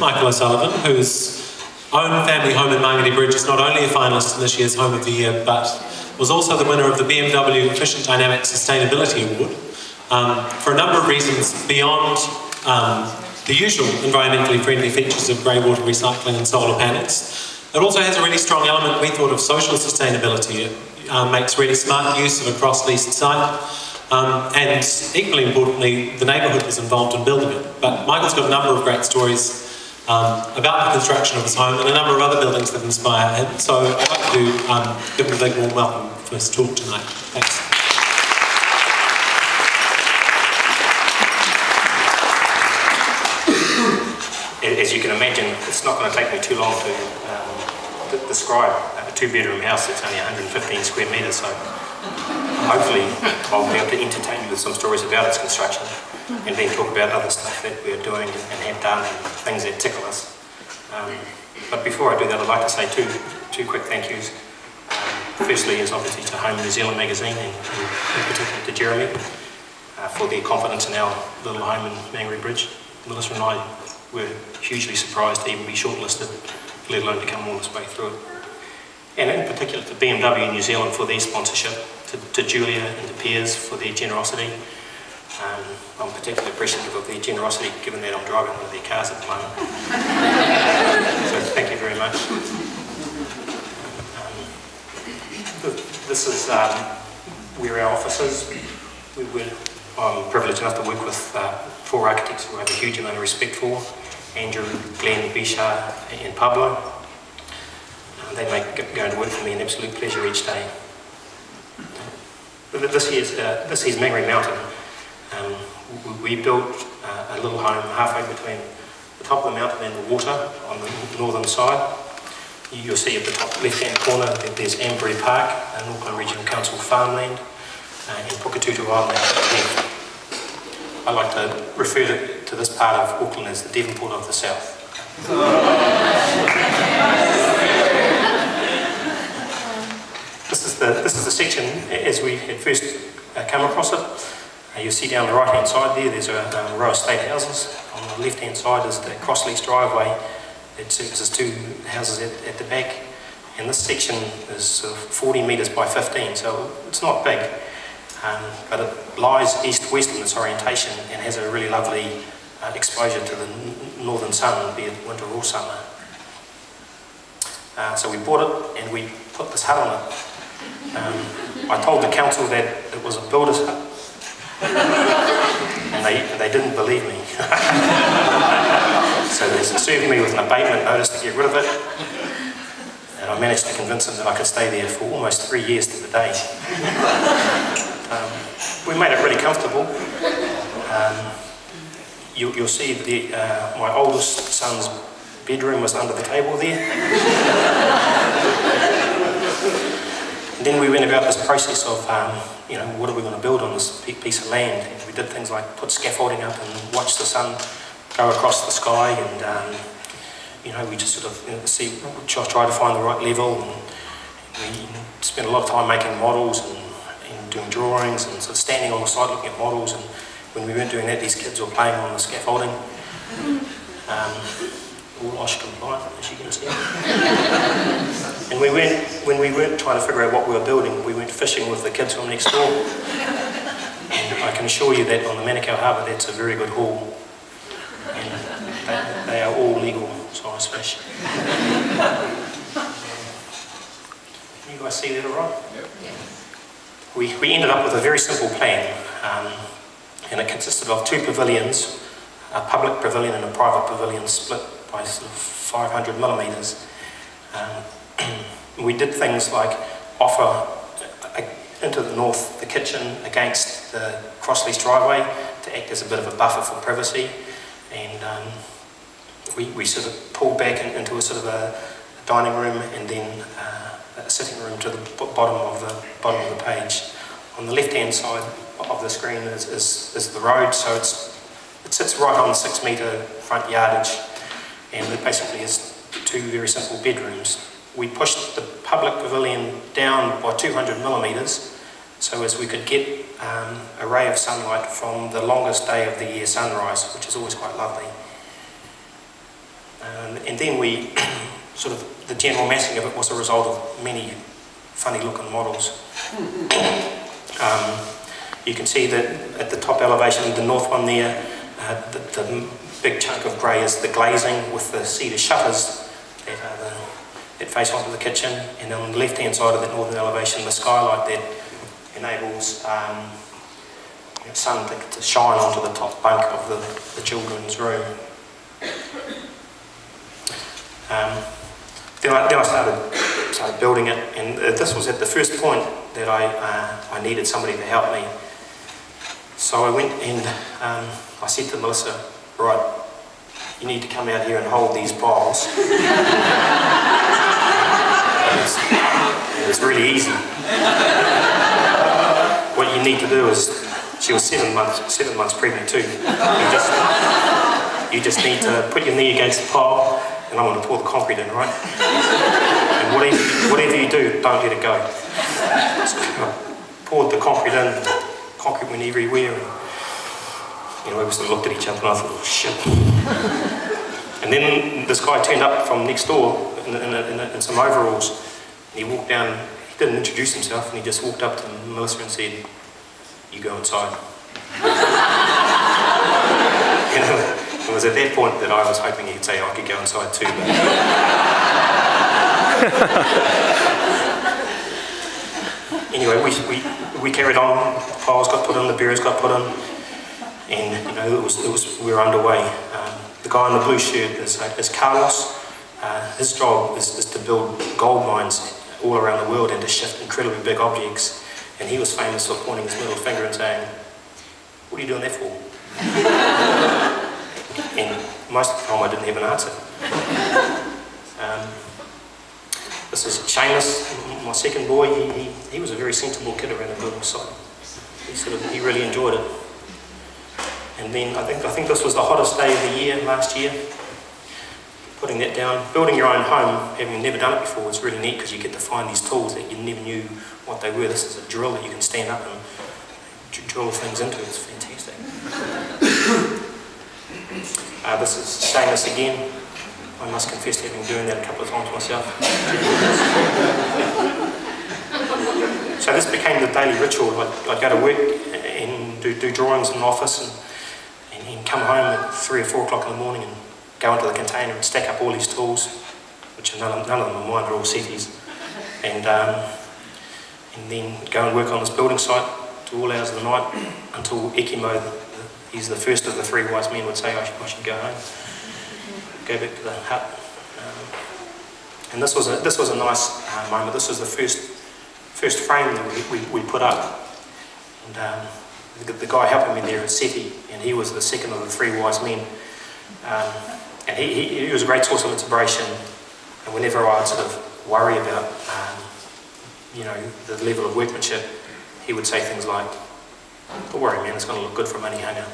Michael O'Sullivan, whose own family home in Mangere Bridge is not only a finalist in this year's Home of the Year, but was also the winner of the BMW Efficient Dynamic Sustainability Award for a number of reasons beyond the usual environmentally friendly features of grey water recycling and solar panels. It also has a really strong element, we thought, of social sustainability. It makes really smart use of a cross-leased site, and equally importantly, the neighbourhood was involved in building it. But Michael's got a number of great stories about the construction of his home and a number of other buildings that inspire him. So I'd like to give him a big warm welcome for his talk tonight. Thanks. As you can imagine, it's not going to take me too long to describe a two-bedroom house that's only 115 square metres, so hopefully I'll be able to entertain you with some stories about its construction and then talk about other stuff that we're doing and have done and things that tickle us. But before I do that, I'd like to say two quick thank yous. Firstly is obviously to Home New Zealand magazine and in particular to Jeremy for their confidence in our little home in Mangere Bridge. Melissa and I were hugely surprised to even be shortlisted, let alone to come all this way through it. And in particular to BMW New Zealand for their sponsorship, to Julia and to Piers for their generosity. I'm particularly appreciative of their generosity given that I'm driving one of their cars at the moment. So thank you very much. This is where our office is. I'm privileged enough to work with 4 architects who I have a huge amount of respect for. Andrew, Glenn, Bishar and Pablo. They make going to work for me an absolute pleasure each day. This here's Mangere Mountain. We built a little home halfway between the top of the mountain and the water on the northern side. You'll see at the top left-hand corner that there's Ambury Park, an Auckland Regional Council farmland, and Pukatutu Island. I like to refer to this part of Auckland as the Devonport of the South. This is the section as we had first come across it. You'll see down the right-hand side there's a row of state houses. On the left-hand side is the cross-lease driveway that services 2 houses at the back. And this section is 40 metres by 15, so it's not big. But it lies east-west in its orientation and has a really lovely exposure to the northern sun, be it winter or summer. So we bought it and we put this hut on it. I told the council that it was a builder's hut and they didn't believe me. So they served me with an abatement notice to get rid of it, and I managed to convince them that I could stay there for almost 3 years to the day. We made it really comfortable. You'll see that my oldest son's bedroom was under the table there. And then we went about this process of, what are we going to build on this piece of land? And we did things like put scaffolding up and watch the sun go across the sky, and we just sort of try to find the right level. And we spent a lot of time making models and doing drawings and sort of standing on the side looking at models. And when we weren't doing that, these kids were playing on the scaffolding. All OSH compliant, as you can see. And when we weren't trying to figure out what we were building, we went fishing with the kids from next door. And I can assure you that on the Manukau Harbour, that's a very good haul. And they are all legal size fish. Can you guys see that all right? Yep. Yeah. We ended up with a very simple plan, and it consisted of 2 pavilions, a public pavilion and a private pavilion split by sort of 500 millimetres. We did things like offer into the north the kitchen against the cross-lease driveway to act as a bit of a buffer for privacy, and we sort of pulled back into a sort of a dining room and then a sitting room to the bottom of the page. On the left-hand side of the screen is the road, so it sits right on the 6 metre front yardage, and it basically is 2 very simple bedrooms. We pushed the public pavilion down by 200 millimetres so as we could get a ray of sunlight from the longest day of the year sunrise, which is always quite lovely. And then we, sort of, the general massing of it was a result of many funny looking models. You can see that at the top elevation, the north one there, the big chunk of grey is the glazing with the cedar shutters that face onto the kitchen, and on the left hand side of that northern elevation, the skylight that enables sun to shine onto the top bunk of the children's room. Then I started building it, and this was at the first point that I needed somebody to help me. So I went and I said to Melissa, right, you need to come out here and hold these piles. It's really easy. What you need to do is, she was 7 months pregnant too. You just need to put your knee against the pile, and I'm going to pour the concrete in, right? And whatever you do, don't let it go. So I poured the concrete in, the concrete went everywhere, and we sort of looked at each other and I thought, oh shit. And then this guy turned up from next door in some overalls, and he walked down, he didn't introduce himself, and he just walked up to Melissa and said, you go inside. It was at that point that I was hoping he'd say I could go inside too. Anyway, we carried on. The piles got put on, the barriers got put on, and we were underway. The guy in the blue shirt is Carlos. His job is to build gold mines all around the world and to shift incredibly big objects. And he was famous for pointing his middle finger and saying, what are you doing that for? And most of the time I didn't have an answer. This is Seamus, my second boy. He was a very sensible kid around the building site. He really enjoyed it. And then I think this was the hottest day of the year last year. Putting that down, building your own home, having never done it before, is really neat because you get to find these tools that you never knew what they were. This is a drill that you can stand up and drill things into. It's fantastic. This is Seamus again. I must confess to having doing that a couple of times myself. So this became the daily ritual. I'd go to work and do drawings in the office and come home at 3 or 4 o'clock in the morning and go into the container and stack up all these tools, which none of them are mine, they're all Setti's, and then go and work on this building site to all hours of the night until Ekimo, he's the first of the 3 wise men, would say I should go home, go back to the hut. And this was a nice moment. This was the first frame that we put up, and the guy helping me there is Setti, and he was the second of the 3 wise men. And he was a great source of inspiration, and whenever I would sort of worry about, the level of workmanship, he would say things like, don't worry man, it's going to look good for a money hanger.